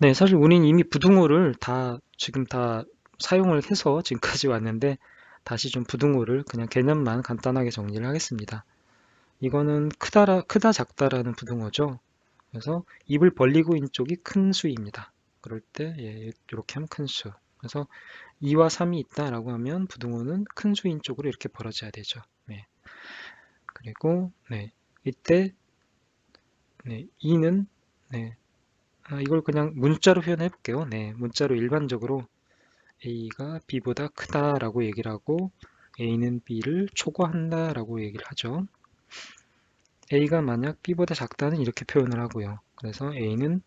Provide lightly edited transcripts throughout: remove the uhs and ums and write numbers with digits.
네, 사실 우린 이미 부등호를 지금 다 사용을 해서 지금까지 왔는데 다시 좀 부등호를 그냥 개념만 간단하게 정리를 하겠습니다. 이거는 크다 작다라는 부등호죠. 그래서 입을 벌리고 있는 쪽이 큰 수입니다. 그럴 때 이렇게 하면 큰 수. 그래서 2와 3이 있다라고 하면 부등호는 큰 수인 쪽으로 이렇게 벌어져야 되죠. 네. 그리고 이때 2는 이걸 그냥 문자로 표현해 볼게요. 문자로 일반적으로 A가 B보다 크다라고 얘기를 하고 A는 B를 초과한다라고 얘기를 하죠. A가 만약 B보다 작다는 이렇게 표현을 하고요. 그래서 A는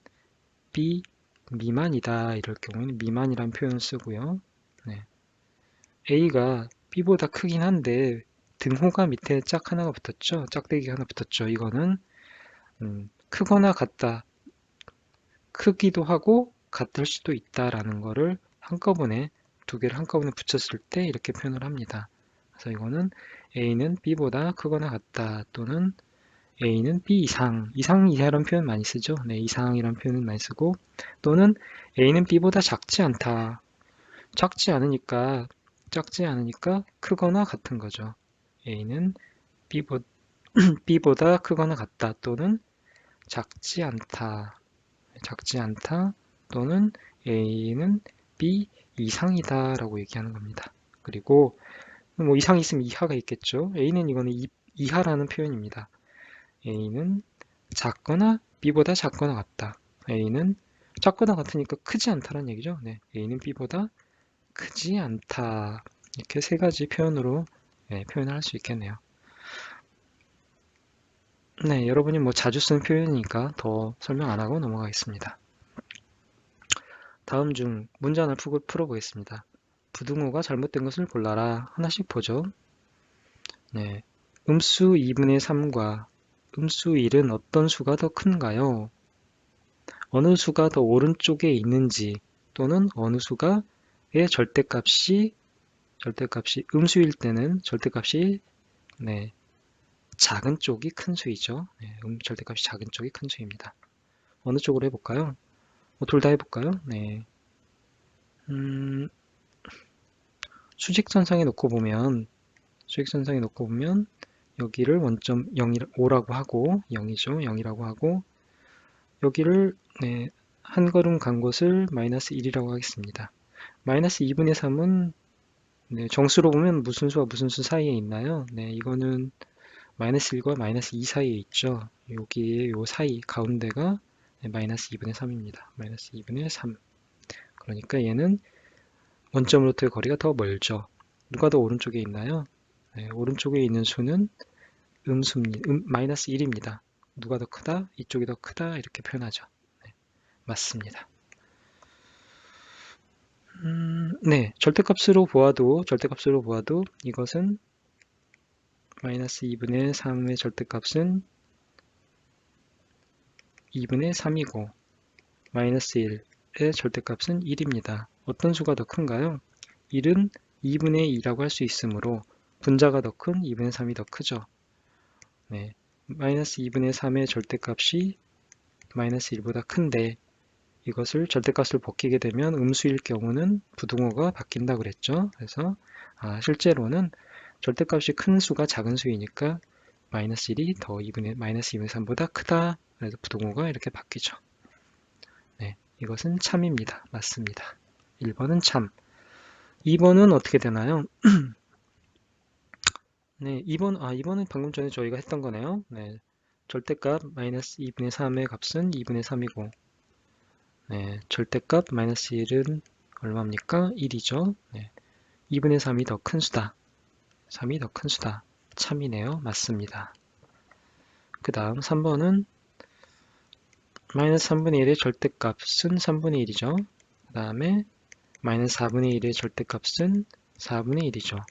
B 미만이다 이럴 경우에는 미만이란 표현을 쓰고요. 네. A가 B보다 크긴 한데 등호가 밑에 짝 하나가 붙었죠. 짝대기 하나 붙었죠. 이거는 크거나 같다, 크기도 하고 같을 수도 있다라는 거를 한꺼번에 두 개를 한꺼번에 붙였을 때 이렇게 표현을 합니다. 그래서 이거는 A는 B보다 크거나 같다 또는 A는 B 이상 이하라는 표현 많이 쓰죠. 네, 이상이라는 표현은 많이 쓰고 또는 A는 B보다 작지 않다. 작지 않으니까 크거나 같은 거죠. A는 B보, B보다 크거나 같다 또는 작지 않다. 작지 않다 또는 A는 B 이상이다 라고 얘기하는 겁니다. 그리고 뭐 이상이 있으면 이하가 있겠죠. A는 이거는 이하라는 표현입니다. A는 작거나 B보다 작거나 같다. A는 작거나 같으니까 크지 않다는 얘기죠. 네, A는 B보다 크지 않다. 이렇게 세 가지 표현으로 표현을 할 수 있겠네요. 네, 여러분이 뭐 자주 쓰는 표현이니까 더 설명 안 하고 넘어가겠습니다. 다음 중 문제 하나 풀어보겠습니다. 부등호가 잘못된 것을 골라라. 하나씩 보죠. 네, 음수 2분의 3과 음수 1은 어떤 수가 더 큰가요? 어느 수가 더 오른쪽에 있는지 또는 어느 수가의 절대값이 음수일 때는 절대값이 작은 쪽이 큰 수이죠. 절대값이 작은 쪽이 큰 수입니다. 어느 쪽으로 해볼까요? 둘 다 해볼까요? 네. 음, 수직선상에 놓고 보면 여기를 원점 5라고 하고 0이죠. 0이라고 하고 여기를 한 걸음 간 곳을 마이너스 1이라고 하겠습니다. 마이너스 2분의 3은 정수로 보면 무슨 수와 무슨 수 사이에 있나요? 이거는 마이너스 1과 마이너스 2 사이에 있죠. 여기에 요 사이 가운데가 마이너스 2분의 3입니다. 마이너스 2분의 3. 그러니까 얘는 원점으로부터의 거리가 더 멀죠. 누가 더 오른쪽에 있나요? 오른쪽에 있는 수는 마이너스 1입니다. 누가 더 크다? 이쪽이 더 크다? 이렇게 표현하죠. 맞습니다. 절대값으로 보아도 이것은 마이너스 2분의 3의 절대값은 2분의 3이고 마이너스 1의 절대값은 1입니다. 어떤 수가 더 큰가요? 1은 2분의 2라고 할 수 있으므로 분자가 더 큰 2분의 3이 더 크죠. 마이너스 2분의 3의 절대값이 마이너스 1보다 큰데 이것을 절대값을 벗기게 되면 음수일 경우는 부등호가 바뀐다 그랬죠. 그래서 실제로는 절대값이 큰 수가 작은 수이니까 마이너스 1이 마이너스 2분의 3보다 크다. 그래서 부등호가 이렇게 바뀌죠. 이것은 참입니다. 맞습니다. 1번은 참. 2번은 어떻게 되나요? 2번은 방금 전에 저희가 했던 거네요. 절대값 마이너스 2분의 3의 값은 2분의 3이고 절대값 마이너스 1은 얼마입니까? 1이죠. 2분의 3이 더 큰 수다. 3이 더 큰 수다. 참이네요. 맞습니다. 그 다음 3번은 마이너스 3분의 1의 절대값은 3분의 1이죠. 그 다음에 마이너스 4분의 1의 절대값은 4분의 1이죠.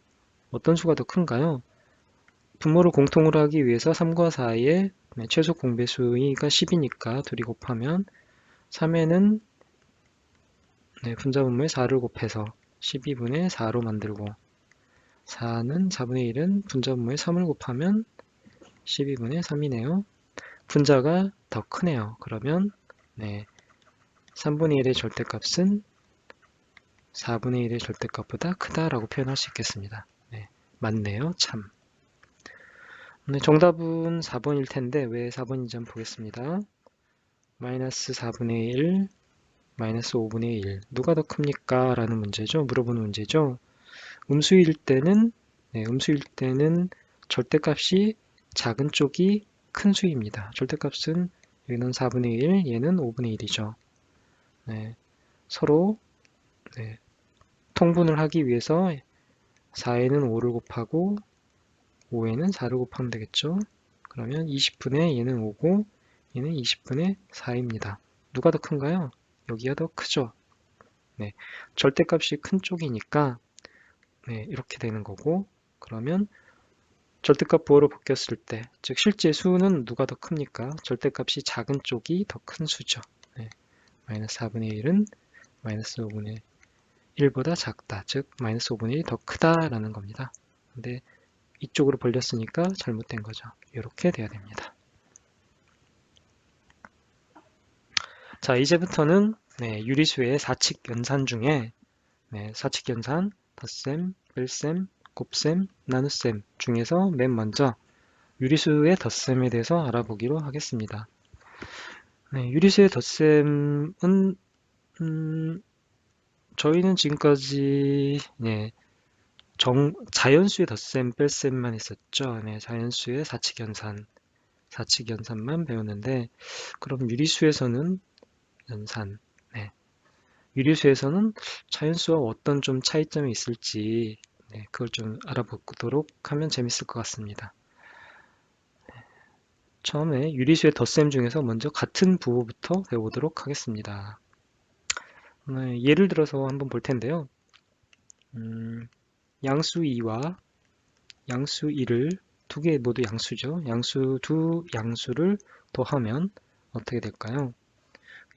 어떤 수가 더 큰가요? 분모를 공통으로 하기 위해서 3과 4의 최소 공배수가 10이니까 둘이 곱하면 3에는 분자분모에 4를 곱해서 12분의 4로 만들고 4분의 1은 분자분모에 3을 곱하면 12분의 3이네요. 분자가 더 크네요. 그러면 3분의 1의 절대값은 4분의 1의 절대값보다 크다라고 표현할 수 있겠습니다. 네, 맞네요. 참. 네, 정답은 4번일 텐데 왜 4번인지 한번 보겠습니다. 마이너스 4분의 1, 마이너스 5분의 1. 누가 더 큽니까? 라는 문제죠. 물어보는 문제죠. 음수일 때는 절대값이 작은 쪽이 큰 수입니다. 절대값은 여기는 4분의 1, 얘는 5분의 1이죠. 네, 서로 네, 통분을 하기 위해서 4에는 5를 곱하고 5에는 4를 곱하면 되겠죠. 그러면 20분의 얘는 5고 얘는 20분의 4입니다. 누가 더 큰가요? 여기가 더 크죠. 네, 절대값이 큰 쪽이니까 네, 이렇게 되는 거고, 그러면 절대값 부호로 바뀌었을 때, 즉 실제 수는 누가 더 큽니까? 절대값이 작은 쪽이 더 큰 수죠. 네, 마이너스 4분의 1은 마이너스 5분의 1보다 작다. 즉 마이너스 5분의 1이 더 크다라는 겁니다. 근데 이쪽으로 벌렸으니까 잘못된 거죠. 이렇게 돼야 됩니다. 자, 이제부터는 유리수의 사칙 연산 중에 사칙 연산, 덧셈, 뺄셈, 곱셈, 나눗셈 중에서 맨 먼저 유리수의 덧셈에 대해서 알아보기로 하겠습니다. 유리수의 덧셈은 저희는 지금까지 자연수의 덧셈, 뺄셈만 했었죠. 자연수의 사칙 연산만 배웠는데 그럼 유리수에서는 연산, 유리수에서는 자연수와 어떤 좀 차이점이 있을지 그걸 좀 알아보도록 하면 재밌을 것 같습니다. 처음에 유리수의 덧셈 중에서 먼저 같은 부호부터 배워보도록 하겠습니다. 예를 들어서 한번 볼 텐데요. 양수 2와 양수 1을 두 개 모두 양수죠. 두 양수를 더하면 어떻게 될까요?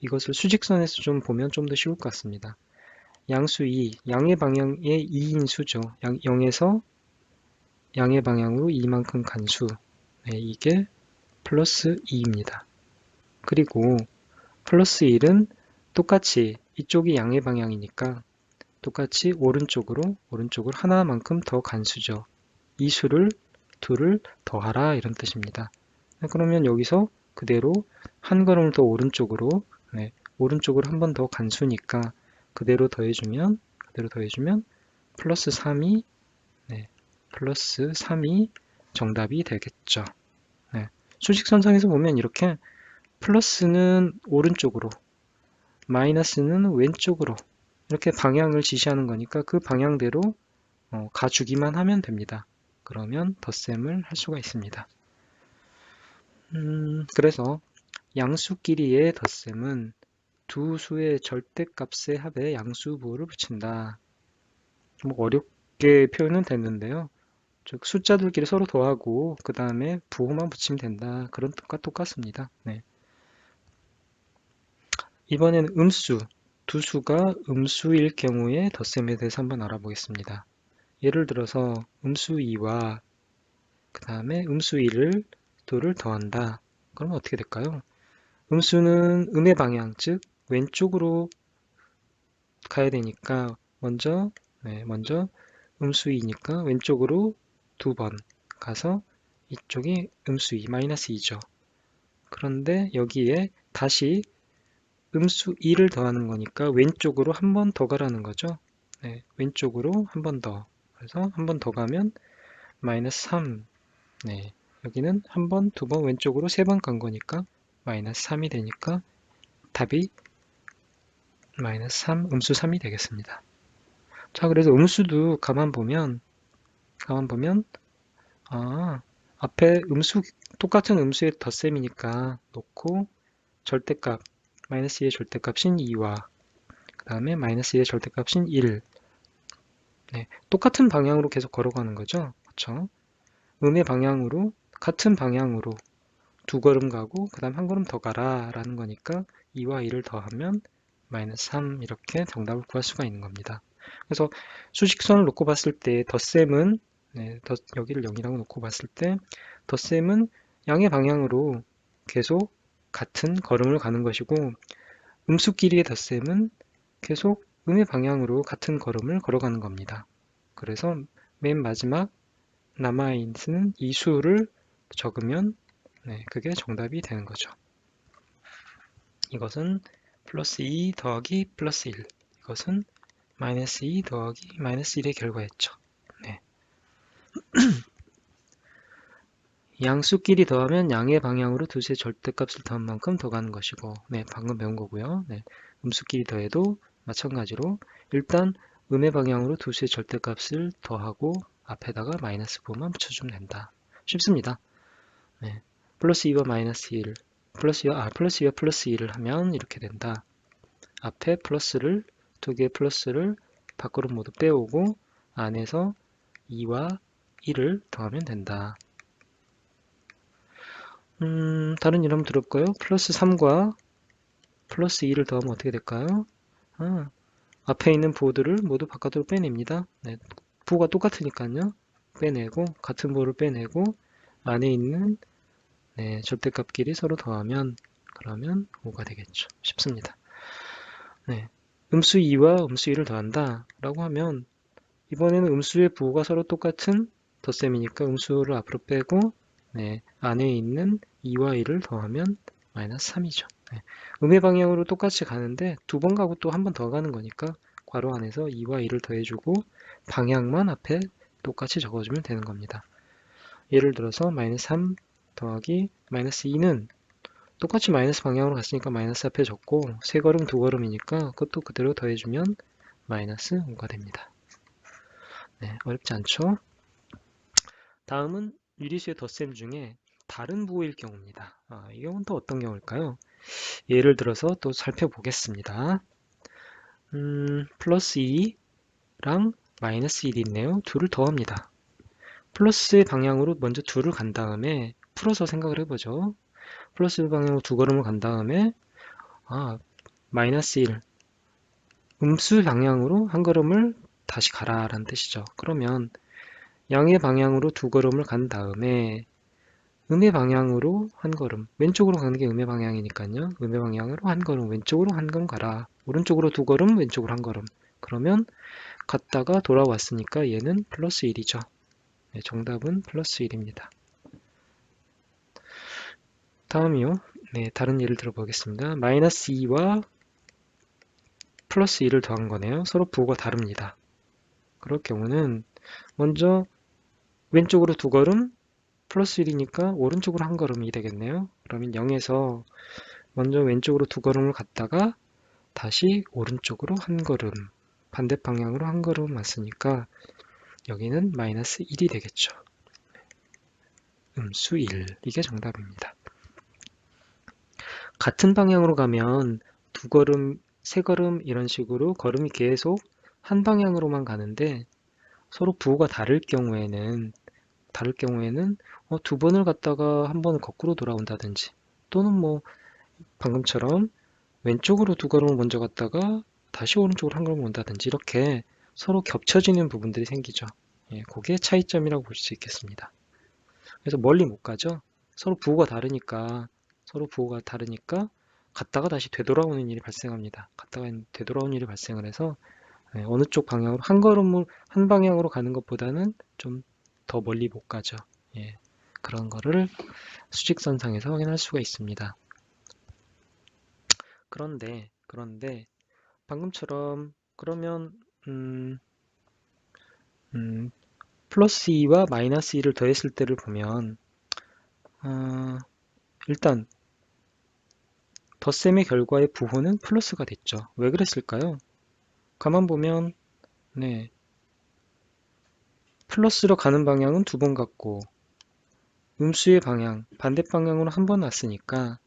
이것을 수직선에서 좀 보면 좀 더 쉬울 것 같습니다. 양수 2, 양의 방향의 2인 수죠. 0에서 양의 방향으로 2만큼 간 수. 이게 플러스 2입니다. 그리고 플러스 1은 똑같이 이쪽이 양의 방향이니까 똑같이 오른쪽으로 하나만큼 더 간 수죠. 이 수를 둘을 더하라 이런 뜻입니다. 그러면 여기서 그대로 한 걸음을 더 오른쪽으로 한 번 더 간 수니까 그대로 더해주면 플러스 3이 플러스 3이 정답이 되겠죠. 수직선상에서 보면 이렇게 플러스는 오른쪽으로 마이너스는 왼쪽으로 이렇게 방향을 지시하는 거니까 그 방향대로 가주기만 하면 됩니다. 그러면 덧셈을 할 수가 있습니다. 그래서 양수끼리의 덧셈은 두 수의 절대값의 합에 양수부호를 붙인다. 좀 어렵게 표현은 됐는데요. 즉 숫자들끼리 서로 더하고 그 다음에 부호만 붙이면 된다. 그런 뜻과 똑같습니다. 이번에는 음수, 두 수가 음수일 경우의 덧셈에 대해서 한번 알아보겠습니다. 예를 들어서 음수 2와 그 다음에 음수 1을 둘을 더한다. 그러면 어떻게 될까요? 음수는 음의 방향, 즉 왼쪽으로 가야 되니까 먼저 음수 2니까 왼쪽으로 두 번 가서 이쪽이 음수 2, 마이너스 2죠. 그런데 여기에 다시 음수 2를 더하는 거니까 왼쪽으로 한 번 더 가라는 거죠. 왼쪽으로 한 번 더. 그래서 한 번 더 가면 마이너스 3. 여기는 한 번, 두 번, 왼쪽으로 세 번 간 거니까 마이너스 3이 되니까 답이 마이너스 3, 음수 3이 되겠습니다. 자, 그래서 음수도 가만 보면 앞에 똑같은 음수의 덧셈이니까 놓고 절대값 마이너스 2의 절대값인 2와 그 다음에 마이너스 2의 절대값인 1 똑같은 방향으로 계속 걸어가는 거죠. 그렇죠? 음의 방향으로 같은 방향으로 두 걸음 가고 그 다음 한 걸음 더 가라 라는 거니까 2와 1을 더하면 마이너스 3 이렇게 정답을 구할 수가 있는 겁니다. 그래서 수직선을 놓고 봤을 때 덧셈은 여기를 0이라고 놓고 봤을 때 덧셈은 양의 방향으로 계속 같은 걸음을 가는 것이고 음수끼리의 덧셈은 계속 음의 방향으로 같은 걸음을 걸어가는 겁니다. 그래서 맨 마지막 남아있는 이 수를 적으면 그게 정답이 되는 거죠. 이것은 플러스 2 더하기 플러스 1, 이것은 마이너스 2 더하기 마이너스 1의 결과였죠. 네. 양수끼리 더하면 양의 방향으로 두수의 절대값을 더한 만큼 더 가는 것이고, 방금 배운 거고요. 음수끼리 더해도 마찬가지로 일단 음의 방향으로 두수의 절대값을 더하고 앞에다가 마이너스 부호만 붙여주면 된다. 쉽습니다. 플러스 2와 마이너스 1, 플러스 2와 플러스 1을 하면 이렇게 된다. 앞에 플러스를, 두 개의 플러스를 밖으로 모두 빼오고 안에서 2와 1을 더하면 된다. 다른 일 한번 들어볼까요? 플러스 3과 플러스 2를 더하면 어떻게 될까요? 앞에 있는 부호들을 모두 바깥으로 빼냅니다. 부호가 똑같으니까요. 빼내고, 같은 부호를 빼내고, 안에 있는 절대값끼리 서로 더하면, 그러면 5가 되겠죠. 쉽습니다. 음수 2와 음수 1을 더한다 라고 하면, 이번에는 음수의 부호가 서로 똑같은 덧셈이니까 음수를 앞으로 빼고, 안에 있는 2와 1을 더하면 마이너스 3이죠. 음의 방향으로 똑같이 가는데 두 번 가고 또 한 번 더 가는 거니까 괄호 안에서 2와 1을 더해주고 방향만 앞에 똑같이 적어주면 되는 겁니다. 예를 들어서 마이너스 3 더하기 마이너스 2는 똑같이 마이너스 방향으로 갔으니까 마이너스 앞에 적고 세 걸음 두 걸음이니까 그것도 그대로 더해주면 마이너스 5가 됩니다. 어렵지 않죠? 다음은 유리수의 덧셈 중에 다른 부호일 경우입니다. 이 경우는 또 어떤 경우일까요? 예를 들어서 또 살펴보겠습니다. 플러스 2랑 마이너스 1이 있네요. 둘을 더합니다. 플러스의 방향으로 먼저 둘을 간 다음에 풀어서 생각을 해보죠. 플러스 방향으로 두 걸음을 간 다음에 마이너스 1, 음수 방향으로 한 걸음을 다시 가라라는 뜻이죠. 그러면 양의 방향으로 두 걸음을 간 다음에 음의 방향으로 한 걸음, 왼쪽으로 가는 게 음의 방향이니까요. 음의 방향으로 한 걸음, 왼쪽으로 한 걸음 가라. 오른쪽으로 두 걸음, 왼쪽으로 한 걸음. 그러면 갔다가 돌아왔으니까 얘는 플러스 1이죠. 정답은 플러스 1입니다. 다음이요. 다른 예를 들어보겠습니다. 마이너스 2와 플러스 1을 더한 거네요. 서로 부호가 다릅니다. 그럴 경우는 먼저 왼쪽으로 두 걸음, 플러스 1이니까 오른쪽으로 한 걸음이 되겠네요. 그러면 0에서 먼저 왼쪽으로 두 걸음을 갔다가 다시 오른쪽으로 한 걸음, 반대 방향으로 한 걸음 왔으니까 여기는 마이너스 1이 되겠죠. 음수 1, 이게 정답입니다. 같은 방향으로 가면 두 걸음, 세 걸음 이런 식으로 걸음이 계속 한 방향으로만 가는데 서로 부호가 다를 경우에는 두 번을 갔다가 한 번은 거꾸로 돌아온다든지 또는 뭐 방금처럼 왼쪽으로 두 걸음을 먼저 갔다가 다시 오른쪽으로 한 걸음 온다든지 이렇게 서로 겹쳐지는 부분들이 생기죠. 그게 차이점이라고 볼 수 있겠습니다. 그래서 멀리 못 가죠. 서로 부호가 다르니까 갔다가 다시 되돌아오는 일이 발생합니다. 갔다가 되돌아오는 일이 발생을 해서 어느 쪽 방향으로 한 방향으로 가는 것보다는 좀 더 멀리 못 가죠. 그런 거를 수직선상에서 확인할 수가 있습니다. 그런데 방금처럼 그러면 플러스 2와 마이너스 2를 더했을 때를 보면 일단 덧셈의 결과의 부호는 플러스가 됐죠. 왜 그랬을까요? 가만 보면 플러스로 가는 방향은 두 번 갔고 음수의 방향, 반대 방향으로 한 번 왔으니까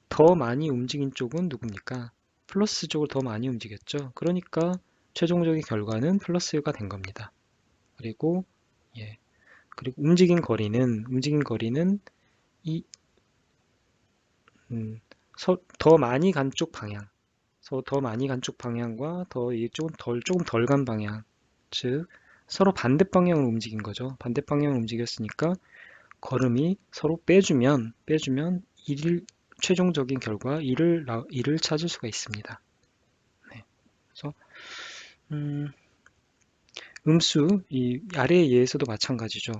더 많이 움직인 쪽은 누굽니까? 플러스 쪽을 더 많이 움직였죠. 그러니까 최종적인 결과는 플러스가 된 겁니다. 그리고 움직인 거리는 이 더 많이 간 쪽 방향, 더 많이 간 쪽 방향과 조금 덜 간 방향, 즉 서로 반대 방향으로 움직인 거죠. 반대 방향으로 움직였으니까 걸음이 서로 빼주면 최종적인 결과 2를 찾을 수가 있습니다. 네. 그래서 음수, 이 아래의 예에서도 마찬가지죠.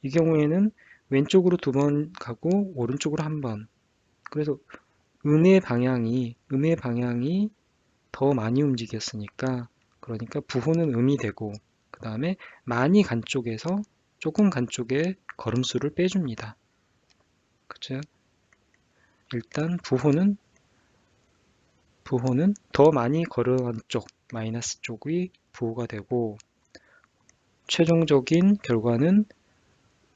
이 경우에는 왼쪽으로 2번 가고 오른쪽으로 1번. 그래서 음의 방향이 더 많이 움직였으니까, 그러니까 부호는 음이 되고, 그 다음에 많이 간 쪽에서 조금 간 쪽에 걸음수를 빼줍니다. 그죠? 일단 부호는 더 많이 걸어간 쪽, 마이너스 쪽이 부호가 되고, 최종적인 결과는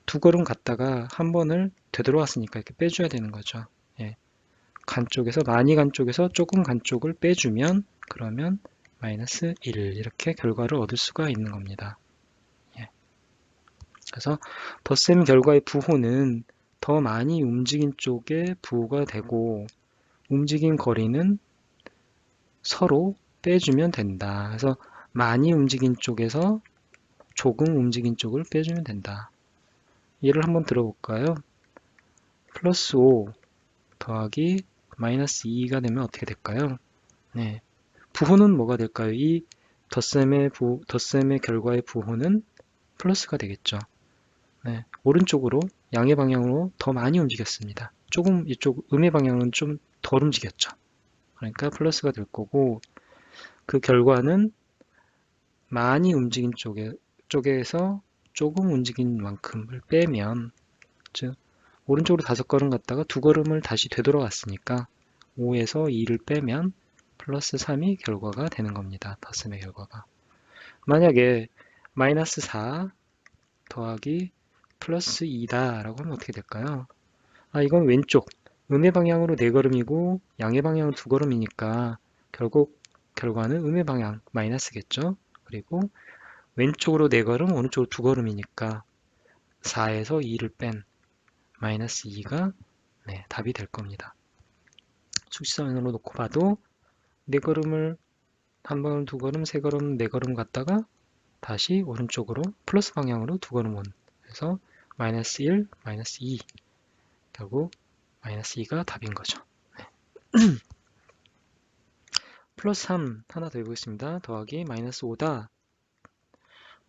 2걸음 갔다가 1번을 되돌아왔으니까 이렇게 빼줘야 되는 거죠. 예. 간 쪽에서, 많이 간 쪽에서 조금 간 쪽을 빼주면, 그러면 마이너스 1 이렇게 결과를 얻을 수가 있는 겁니다. 예. 그래서 덧셈 결과의 부호는 더 많이 움직인 쪽에 부호가 되고, 움직인 거리는 서로 빼주면 된다. 그래서 많이 움직인 쪽에서 조금 움직인 쪽을 빼주면 된다. 예를 한번 들어볼까요? 플러스 5 더하기 마이너스 2가 되면 어떻게 될까요? 네. 부호는 뭐가 될까요? 이 덧셈의 결과의 부호는 플러스가 되겠죠. 네. 오른쪽으로, 양의 방향으로 더 많이 움직였습니다. 조금 이쪽 음의 방향은 좀 덜 움직였죠. 그러니까 플러스가 될 거고, 그 결과는 많이 움직인 쪽에서 조금 움직인 만큼을 빼면, 즉 오른쪽으로 5걸음 갔다가 2걸음을 다시 되돌아왔으니까 5에서 2를 빼면 플러스 3이 결과가 되는 겁니다. 덧셈의 결과가. 만약에 마이너스 4 더하기 플러스 2다 라고 하면 어떻게 될까요? 이건 왼쪽 음의 방향으로 4걸음이고 양의 방향은 2걸음이니까 결국 결과는 음의 방향 마이너스겠죠. 그리고 왼쪽으로 4걸음 오른쪽으로 2걸음이니까 4에서 2를 뺀 마이너스 2가 답이 될 겁니다. 수치선으로 놓고 봐도 4걸음을 1번, 2걸음, 3걸음, 4걸음 갔다가 다시 오른쪽으로 플러스 방향으로 2걸음 온. 그래서 마이너스 1, 마이너스 2. 결국 마이너스 2가 답인 거죠. 플러스 3 하나 더 해보겠습니다. 더하기 마이너스 5다.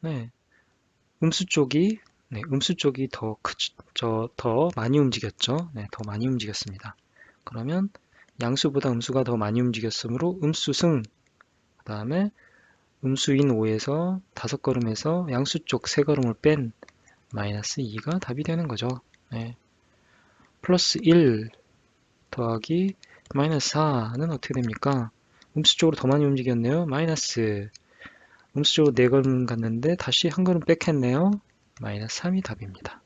네, 음수 쪽이 더 많이 움직였죠. 네, 더 많이 움직였습니다. 그러면 양수보다 음수가 더 많이 움직였으므로 음수승. 그 다음에 음수인 5에서 5걸음에서 양수 쪽 3걸음을 뺀 마이너스 2가 답이 되는 거죠. 네. 플러스 1 더하기 마이너스 4는 어떻게 됩니까? 음수 쪽으로 더 많이 움직였네요. 마이너스 음수 쪽으로 4걸음 갔는데 다시 1걸음 뺏겠네요. 마이너스 3이 답입니다.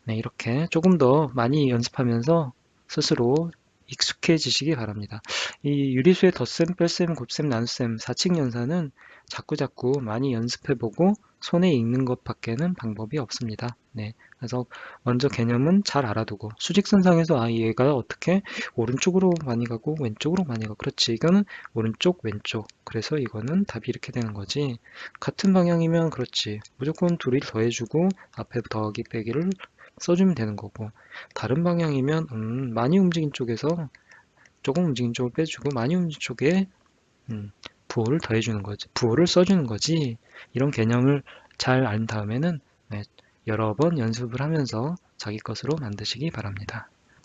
네, 이렇게 조금 더 많이 연습하면서 스스로 익숙해지시기 바랍니다. 이 유리수의 덧셈, 뺄셈, 곱셈, 나눗셈, 사칙 연산은 자꾸자꾸 많이 연습해보고 손에 익는 것밖에는 방법이 없습니다. 네, 그래서 먼저 개념은 잘 알아두고 수직선상에서 얘가 어떻게 오른쪽으로 많이 가고 왼쪽으로 많이 가고, 그렇지, 이거는 오른쪽 왼쪽, 그래서 이거는 답이 이렇게 되는 거지. 같은 방향이면 그렇지, 무조건 둘이 더해주고 앞에 더하기 빼기를 써주면 되는 거고, 다른 방향이면 많이 움직인 쪽에서 조금 움직인 쪽을 빼주고 많이 움직인 쪽에 부호를 더해주는 거지, 부호를 써주는 거지. 이런 개념을 잘 안 다음에는 여러 번 연습을 하면서 자기 것으로 만드시기 바랍니다.